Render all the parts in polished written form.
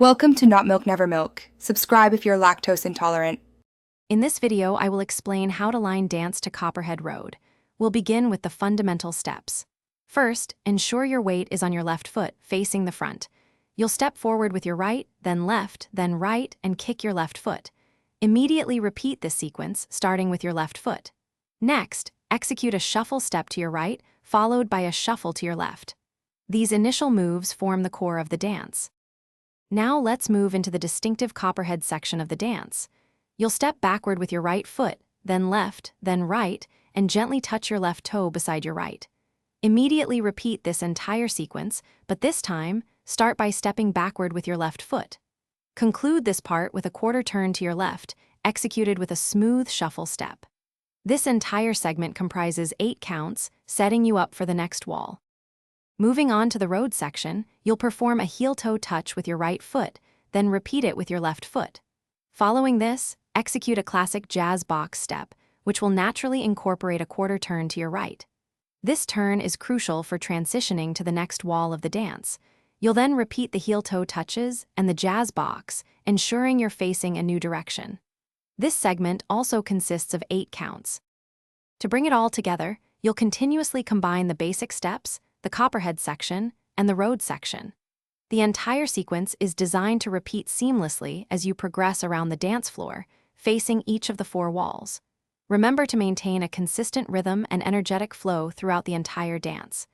Welcome to Not Milk Never Milk. Subscribe if you're lactose intolerant. In this video, I will explain how to line dance to Copperhead Road. We'll begin with the fundamental steps. First, ensure your weight is on your left foot, facing the front. You'll step forward with your right, then left, then right, and kick your left foot. Immediately repeat this sequence, starting with your left foot. Next, execute a shuffle step to your right, followed by a shuffle to your left. These initial moves form the core of the dance. Now let's move into the distinctive Copperhead section of the dance. You'll step backward with your right foot, then left, then right, and gently touch your left toe beside your right. Immediately repeat this entire sequence, but this time, start by stepping backward with your left foot. Conclude this part with a quarter turn to your left, executed with a smooth shuffle step. This entire segment comprises 8 counts, setting you up for the next wall. Moving on to the road section, you'll perform a heel-toe touch with your right foot, then repeat it with your left foot. Following this, execute a classic jazz box step, which will naturally incorporate a quarter turn to your right. This turn is crucial for transitioning to the next wall of the dance. You'll then repeat the heel-toe touches and the jazz box, ensuring you're facing a new direction. This segment also consists of 8 counts. To bring it all together, you'll continuously combine the basic steps, the Copperhead section, and the road section. The entire sequence is designed to repeat seamlessly as you progress around the dance floor, facing each of the 4 walls. Remember to maintain a consistent rhythm and energetic flow throughout the entire dance.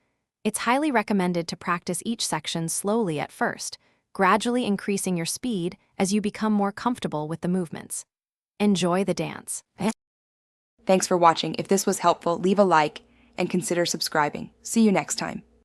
It's highly recommended to practice each section slowly at first, gradually increasing your speed as you become more comfortable with the movements. Enjoy the dance. Thanks for watching. If this was helpful, leave a like and consider subscribing. See you next time.